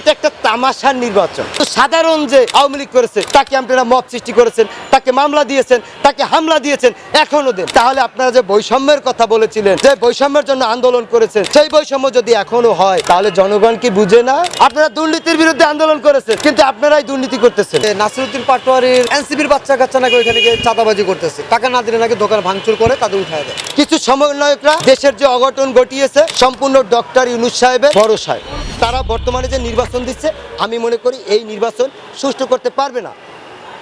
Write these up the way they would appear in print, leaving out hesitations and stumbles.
এটা একটা তামাশার নির্বাচন। তো সাধারণ যে আওয়ামী লীগ করেছে তাকে আপনারা মব সৃষ্টি করেছেন, তাকে মামলা দিয়েছেন, তাকে হামলা দিয়েছেন, এখনো দেন। তাহলে আপনারা যে বৈষম্যের কথা বলেছিলেন, যে বৈষম্যের জন্য আন্দোলন করেছেন, সেই বৈষম্য যদি এখনো হয় তাহলে জনগণ কি বুঝে না? আপনারা দুর্নীতির বিরুদ্ধে আন্দোলন করেছেন, কিন্তু আপনারাই দুর্নীতি করতেছেন। নাসিরউদ্দিন পাটোয়ারির এনসিপির বাচ্চা কাচ্চা নাকি ওইখানে গিয়ে চাঁদাবাজি করতেছে, টাকা না দিলে নাকি দোকান ভাঙচুর করে তাদের উঠায় দেয়। কিছু সমন্বয়করা দেশের যে অঘটন ঘটিয়েছে সম্পূর্ণ ডক্টর ইউনূস সাহেবের ভরসায়। তারা বর্তমানে যে নির্বাচন দিচ্ছে, আমি মনে করি এই নির্বাচন সুষ্ঠু করতে পারবে না।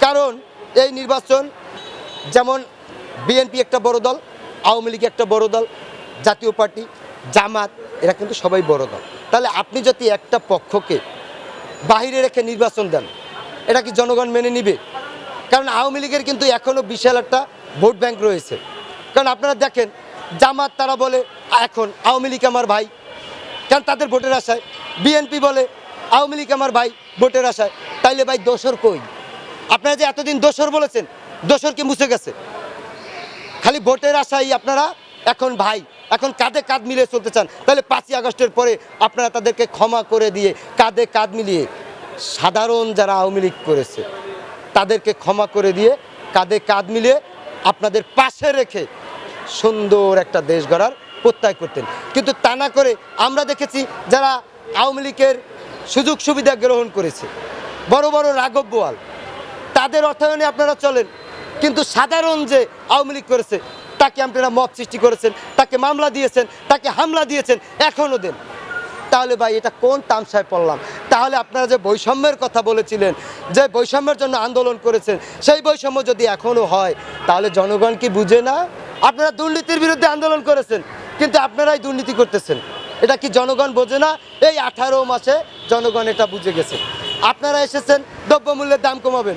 কারণ এই নির্বাচন যেমন বিএনপি একটা বড় দল, আওয়ামী লীগ একটা বড় দল, জাতীয় পার্টি, জামাত, এরা কিন্তু সবাই বড় দল। তাহলে আপনি যদি একটা পক্ষকে বাহিরে রেখে নির্বাচন দেন, এটা কি জনগণ মেনে নিবে? কারণ আওয়ামী লীগের কিন্তু এখনও বিশাল একটা ভোট ব্যাংক রয়েছে। কারণ আপনারা দেখেন জামাত তারা বলে এখন আওয়ামী লীগ আমার ভাই, কারণ তাদের ভোটের আশায়। বিএনপি বলে আওয়ামী লীগ আমার ভাই, ভোটের আশায়। তাইলে ভাই দোসর কই? আপনারা যে এতদিন দোসর বলেছেন, দোসর কি মুছে গেছে? খালি ভোটের আশায় আপনারা এখন ভাই, এখন কাঁধে কাঁধ মিলিয়ে চলতে চান। তাহলে 5ই আগস্টের পরে আপনারা তাদেরকে ক্ষমা করে দিয়ে কাঁধে কাঁধ মিলিয়ে সাধারণ যারা আওয়ামী লীগ করেছে তাদেরকে ক্ষমা করে দিয়ে কাঁধে কাঁধ মিলিয়ে আপনাদের পাশে রেখে সুন্দর একটা দেশ গড়ার প্রত্যয় করতেন। কিন্তু তা না করে আমরা দেখেছি যারা আওয়ামী লীগের সুযোগ সুবিধা গ্রহণ করেছে, বড় বড় রাঘব বোয়াল, তাদের অর্থায়নে আপনারা চলেন। কিন্তু সাধারণ যে আওয়ামী লীগ করেছে তাকে আপনারা মব সৃষ্টি করেছেন, তাকে মামলা দিয়েছেন, তাকে হামলা দিয়েছেন, এখনও দেন। তাহলে ভাই এটা কোন তামসায় পড়লাম? তাহলে আপনারা যে বৈষম্যের কথা বলেছিলেন, যে বৈষম্যের জন্য আন্দোলন করেছেন, সেই বৈষম্য যদি এখনও হয় তাহলে জনগণ কি বুঝে না? আপনারা দুর্নীতির বিরুদ্ধে আন্দোলন করেছেন, কিন্তু আপনারাই দুর্নীতি করতেছেন। এটা কি জনগণ বোঝে না? এই 18 মাসে জনগণ এটা বুঝে গেছে। আপনারা এসেছেন দ্রব্যমূল্যের দাম কমাবেন,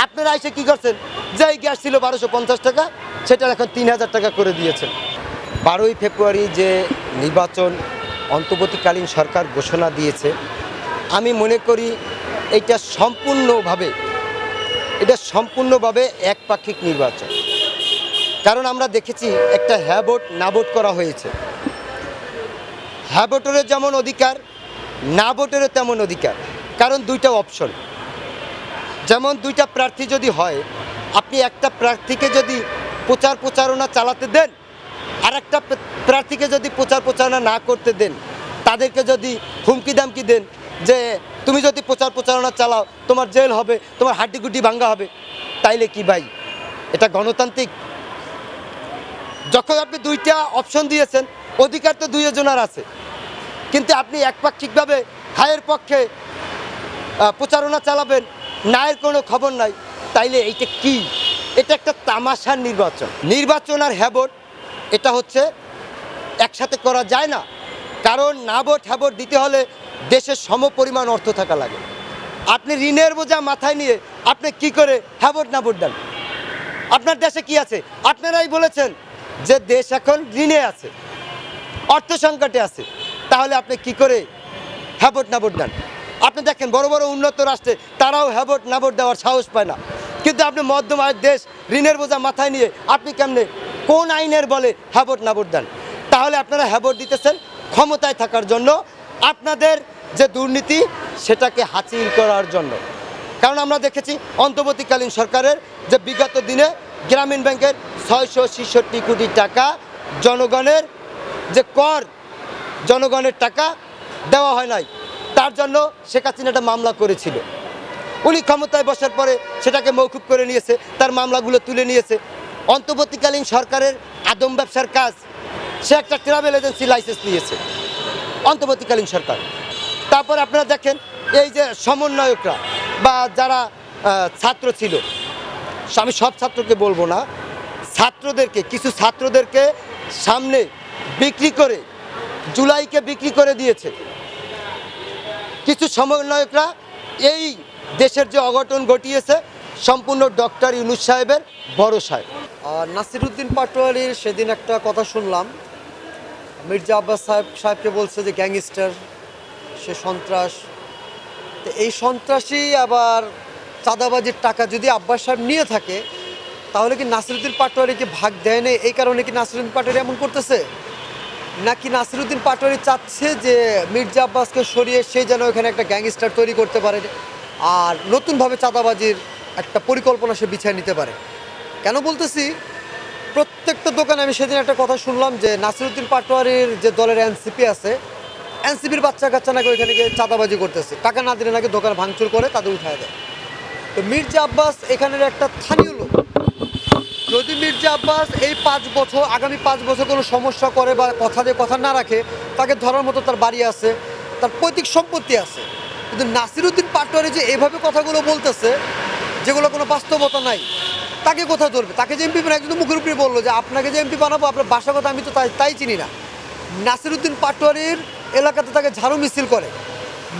আপনারা এসে কি করছেন? যে গ্যাস ছিল 1250 টাকা, সেটা এখন 3000 টাকা করে দিয়েছেন। 12ই ফেব্রুয়ারি যে নির্বাচন অন্তর্বর্তীকালীন সরকার ঘোষণা দিয়েছে, আমি মনে করি এটা সম্পূর্ণভাবে একপাক্ষিক নির্বাচন। কারণ আমরা দেখেছি একটা হ্যাঁ ভোট না ভোট করা হয়েছে। হ্যাঁ ভোটেরও যেমন অধিকার, না ভোটেরও তেমন অধিকার। কারণ দুইটা অপশন, যেমন দুইটা প্রার্থী যদি হয়, আপনি একটা প্রার্থীকে যদি প্রচারণা চালাতে দেন, আর একটা প্রার্থীকে যদি প্রচারণা না করতে দেন, তাদেরকে যদি হুমকি দামকি দেন যে তুমি যদি প্রচারণা চালাও তোমার জেল হবে, তোমার হাড্ডিগুড্ডি ভাঙ্গা হবে, তাইলে কি ভাই এটা গণতান্ত্রিক? যখন আপনি দুইটা অপশন দিয়েছেন, অধিকার তো দুইজনের আছে, কিন্তু আপনি একপাক্ষিকভাবে হায়ের পক্ষে প্রচারণা চালাবেন, নায়ের কোনো খবর নাই, তাইলে এইটা কি? এটা একটা তামাশার নির্বাচন আর হ্যাভোট এটা হচ্ছে একসাথে করা যায় না। কারণ না ভোট হ্যাভোট দিতে হলে দেশের সমপরিমাণ অর্থ থাকা লাগে। আপনি ঋণের বোঝা মাথায় নিয়ে আপনি কি করে হ্যাভোট না ভোট দেন? আপনার দেশে কি আছে? আপনারাই বলেছেন যে দেশ এখন ঋণে আছে, অর্থ সংকটে আছে, তাহলে আপনি কি করে হ্যাভোট না ভোট দেন? আপনি দেখেন বড় বড় উন্নত রাষ্ট্রে তারাও হ্যাভোট না ভোট দেওয়ার সাহস পায় না, কিন্তু আপনি মধ্যম আয়ের দেশ, ঋণের বোঝা মাথায় নিয়ে আপনি কেমনে কোন আইনের বলে হ্যাভোট না ভোট দেন? তাহলে আপনারা হ্যাভোট দিতেছেন ক্ষমতায় থাকার জন্য, আপনাদের যে দুর্নীতি সেটাকে হাসিল করার জন্য। কারণ আমরা দেখেছি অন্তর্বর্তীকালীন সরকারের যে বিগত দিনে গ্রামীণ ব্যাংকের 666 কোটি টাকা জনগণের যে কর, জনগণের টাকা দেওয়া হয় নাই, তার জন্য শেখ হাসিনা একটা মামলা করেছিল। উনি ক্ষমতায় বসার পরে সেটাকে মৌকুব করে নিয়েছে, তার মামলাগুলো তুলে নিয়েছে। অন্তর্বর্তীকালীন সরকারের আদম ব্যবসার কাজ, সে একটা ট্রাভেল এজেন্সি লাইসেন্স নিয়েছে অন্তর্বর্তীকালীন সরকার। তারপর আপনারা দেখেন এই যে সমন্বয়করা বা যারা ছাত্র ছিল, আমি সব ছাত্রকে বলবো না, কিছু ছাত্রদেরকে সামনে বিক্রি করে, জুলাইকে বিক্রি করে দিয়েছে কিছু সমন্বয়করা। এই দেশের যে অঘটন ঘটিয়েছে সম্পূর্ণ ডক্টর ইউনূস সাহেবের ভরসায়। নাসিরউদ্দিন পাটোয়ারির সেদিন একটা কথা শুনলাম, মির্জা আব্বাস সাহেবকে বলছে যে গ্যাংস্টার, সে সন্ত্রাস। তো এই সন্ত্রাসী আবার চাঁদাবাজির টাকা যদি আব্বাস সাহেব নিয়ে থাকে, তাহলে কি নাসিরউদ্দিন পাটোয়ারিকে ভাগ দেয় না? এই কারণে কি নাসিরউদ্দিন পাটোয়ারি এমন করতেছে? নাকি নাসিরুদ্দিন পাটোয়ারি চাচ্ছে যে মির্জা আব্বাসকে সরিয়ে সে যেন এখানে একটা গ্যাংস্টার তৈরি করতে পারে আর নতুনভাবে চাঁদাবাজির একটা পরিকল্পনা সে বিছায় নিতে পারে? কেন বলতেছি, প্রত্যেকটা দোকানে আমি সেদিন একটা কথা শুনলাম যে নাসিরুদ্দিন পাটোয়ারির যে দলের এনসিপি আছে, এনসিপির বাচ্চা কাচ্চা নাকি ওইখানে গিয়ে চাঁদাবাজি করতেছে, টাকা না দিলে নাকি দোকান ভাঙচুর করে তাদের উঠায় দেয়। তো মির্জা আব্বাস এখানের একটা স্থানীয় লোক। যদি মির্জা আব্বাস এই 5 বছর, আগামী 5 বছর কোনো সমস্যা করে বা কথা দিয়ে কথা না রাখে, তাকে ধরার মতো তার বাড়ি আছে, তার পৈতৃক সম্পত্তি আছে। কিন্তু নাসিরুদ্দিন পাটোয়ারি যে এভাবে কথাগুলো বলতেছে যেগুলো কোনো বাস্তবতা নাই, তাকে কোথায় ধরবে? তাকে যে এমপি একজন মুখের উপরে বললো যে আপনাকে যে এমপি বানাবো, আপনার বাসা কথা আমি তো তাই চিনি না। নাসিরুদ্দিন পাটোয়ারির এলাকাতে তাকে ঝাড়ু মিছিল করে,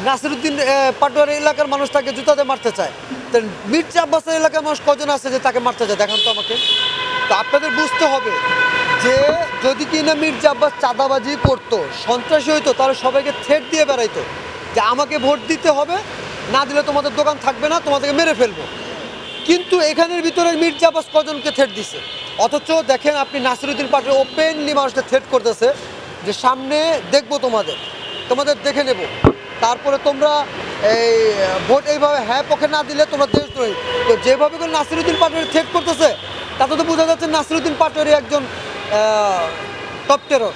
নাসিরুদ্দিন পাটোয়ারি এলাকার মানুষ তাকে জুতাতে মারতে চায়। তো মির্জা আব্বাসের এলাকার মানুষ কজন আছে যে তাকে মারতে চায়? দেখান তো আমাকে। তো আপনাদের বুঝতে হবে যে যদি কিনা মির্জা আব্বাস চাঁদাবাজি করতো, সন্ত্রাসী হইতো, তাহলে সবাইকে থ্রেট দিয়ে বেড়াইতো যে আমাকে ভোট দিতে হবে, না দিলে তোমাদের দোকান থাকবে না, তোমাদেরকে মেরে ফেলবো। কিন্তু এখানের ভিতরে মির্জা আব্বাস কজনকে থ্রেট দিছে? অথচ দেখেন আপনি নাসিরুদ্দিন পাটোয়ারি ওপেনলি মানুষকে থ্রেট করতেছে যে সামনে দেখবো, তোমাদের দেখে নেব, তারপরে তোমরা এই ভোট এইভাবে হ্যাঁ পক্ষে না দিলে তোমরা দেশদ্রোহী। তো যেভাবে করে নাসিরুদ্দিন পাটোয়ারি থ্রেট করতেছে তাতে তো বোঝা যাচ্ছে নাসিরুদ্দিন পাটোয়ারি একজন টপ টেরর,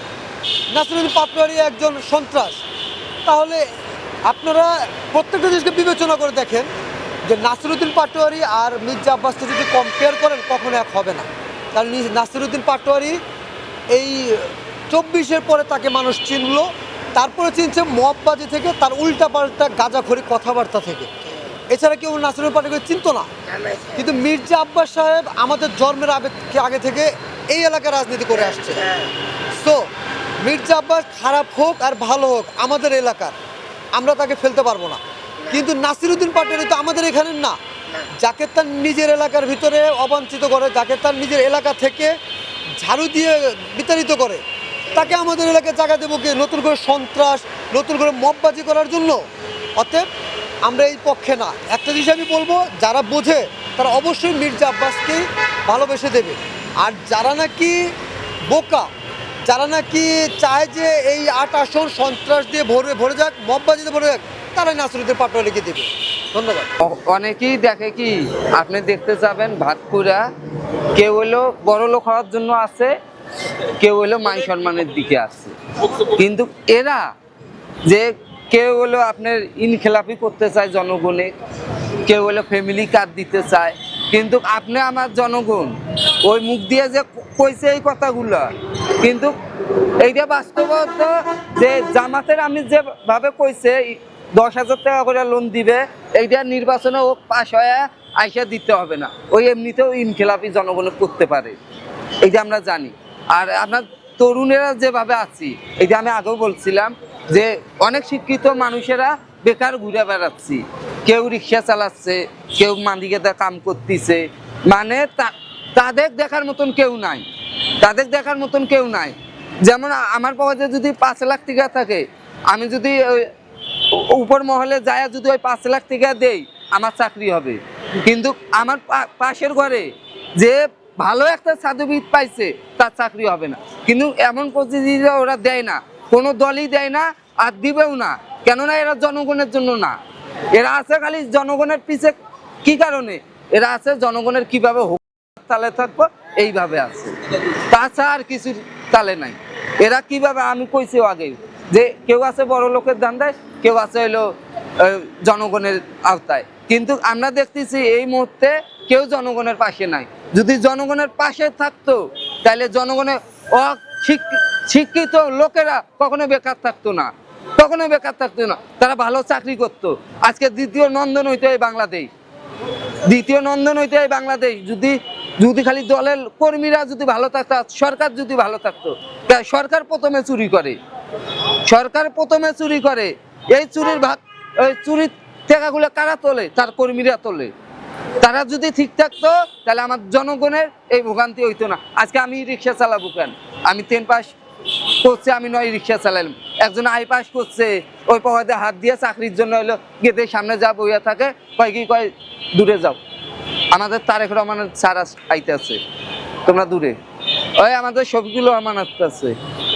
নাসিরুদ্দিন পাটোয়ারি একজন সন্ত্রাস। তাহলে আপনারা প্রত্যেকটা জিনিসকে বিবেচনা করে দেখেন যে নাসিরুদ্দিন পাটোয়ারি আর মির্জা আব্বাসকে যদি কম্পেয়ার করেন কখনো এক হবে না। কারণ নাসিরুদ্দিন পাটোয়ারি এই 24-এর পরে তাকে মানুষ চিনলো, তারপরে চিনছে মববাজি থেকে, তার উল্টাপাল্টা গাঁজাখড়ি কথাবার্তা থেকে। এছাড়া কেউ নাসিরুদ্দিন পাটোয়ারি চিনতো না। কিন্তু মির্জা আব্বাস সাহেব আমাদের জন্মের আগে থেকে এই এলাকায় রাজনীতি করে আসছে। সো মির্জা আব্বাস খারাপ হোক আর ভালো হোক আমাদের এলাকার, আমরা তাকে ফেলতে পারবো না। কিন্তু নাসিরুদ্দিন পাটোয়ারি তো আমাদের এখানের না। যাকে তার নিজের এলাকার ভিতরে অবাঞ্ছিত করে, যাকে তার নিজের এলাকা থেকে ঝাড়ু দিয়ে বিতাড়িত করে, তাকে আমাদের এলাকায় জায়গা দেবো কি নতুন করে সন্ত্রাস, নতুন করে মববাজি করার জন্য? অতএব আমরা এই পক্ষে না। একটা জিনিস আমি বলবো, যারা বোঝে তারা অবশ্যই মির্জা আব্বাসকেই ভালোবেসে দেবে। আর যারা নাকি বোকা, যারা নাকি চায় যে এই 8 আসন সন্ত্রাস দিয়ে ভরে যাক, মববাজিতে ভরে যাক, তারাই নাসিরুদ্দিন পাটোয়ারিকে দেবে। ধন্যবাদ। অনেকেই দেখে কি, আপনি দেখতে যাবেন ভাতপুরা, কেউ হলো বড় লোক হওয়ার জন্য আছে, কেউ হলো মান সম্মানের দিকে আছে। কিন্তু এরা যে কেউ হলো আপনার ইনখেলাপি করতে চায় জনগণে, কেউ হলো ফ্যামিলি কার্ড দিতে চায়। কিন্তু আপনি আমার জনগণ ওই মুখ দিয়ে যে কইছে এই কথাগুলো, কিন্তু এইটা বাস্তবতা যে জামাতের আমি যেভাবে কইছে 10,000 টাকা করে লোন দিবে, এইটা নির্বাচনে ও পাশ হয়ে আইসা দিতে হবে না, ওই এমনিতেও ইনখেলাপি জনগণ করতে পারে, এইটা আমরা জানি। আর আপনার তরুণেরা যেভাবে আছি, এইটা আমি আগেও বলছিলাম যে অনেক শিক্ষিত মানুষেরা বেকার ঘুরে বেড়াচ্ছি, কেউ রিক্সা চালাচ্ছে, কেউ মান্দিকেতে কাম করতেছে, মানে তাদের দেখার মতন কেউ নাই, তাদের দেখার মতন কেউ নাই। যেমন আমার পকেটে যদি 5 লাখ টাকা থাকে, আমি যদি উপর মহলে যায় যদি ওই 5 লাখ টাকা দেই, আমার চাকরি হবে। কিন্তু আমার পাশের ঘরে যে ভালো একটা সার্টিফিকেট পাইছে, তার চাকরি হবে না। কিন্তু এমন প্রতিযোগিতা ওরা দেয় না, কোনো দলই দেয় না, আর দিবেও না। কেননা এরা জনগণের জন্য না, এরা আছে খালি জনগণের পিছে। কি কারণে এরা আছে? জনগণের কিভাবে তালে থাকবো এইভাবে আছে, তাছাড়া আর কিছু তালে নাই। এরা কিভাবে, আমি কইছি আগে যে কেউ আছে বড় লোকের ধান্দায়, কেউ আছে হইলো জনগণের আওতায়। কিন্তু আমরা দেখতেছি এই মুহূর্তে কেউ জনগণের পাশে নাই। যদি জনগণের পাশে থাকতো তাহলে জনগণের শিক্ষিত লোকেরা কখনো বেকার থাকতো না, কখনো বেকার থাকতো না, তারা ভালো চাকরি করতো। আজকে দ্বিতীয় নন্দন হইতো এই বাংলাদেশ, দ্বিতীয় নন্দন হইতো এই বাংলাদেশ। যদি খালি দলের কর্মীরা যদি ভালো থাকতো, সরকার যদি ভালো থাকতো। সরকার প্রথমে চুরি করে, সরকার প্রথমে চুরি করে। এই চুরির ভাগ, ওই চুরির টাকাগুলো কারা তোলে? তার কর্মীরা তোলে। তারা যদি ঠিক থাকতো তাহলে আমার জনগণের এই ভোগান্তি হইতো না। আজকে আমি রিক্সা চালাবো কেন? আমি 10 পাস করছে, আমি 9 রিক্সা চালালাম। একজন আই পাস করছে, ওই পকেটে হাত দিয়ে চাকরির জন্য হলো গেটের সামনে যা বইয়া থাকে, কয় দূরে যাও। আমাদের তারেক রহমানের স্যার আইতে আছে, তোমরা দূরে। ওই আমাদের শফিকুল রহমান আসতেছে,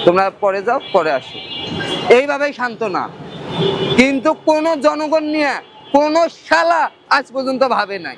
তোমরা পরে যাও, পরে আসো। এইভাবেই সান্ত্বনা। কিন্তু কোন জনগণ নিয়ে কোন শালা আজ পর্যন্ত ভাবে নাই।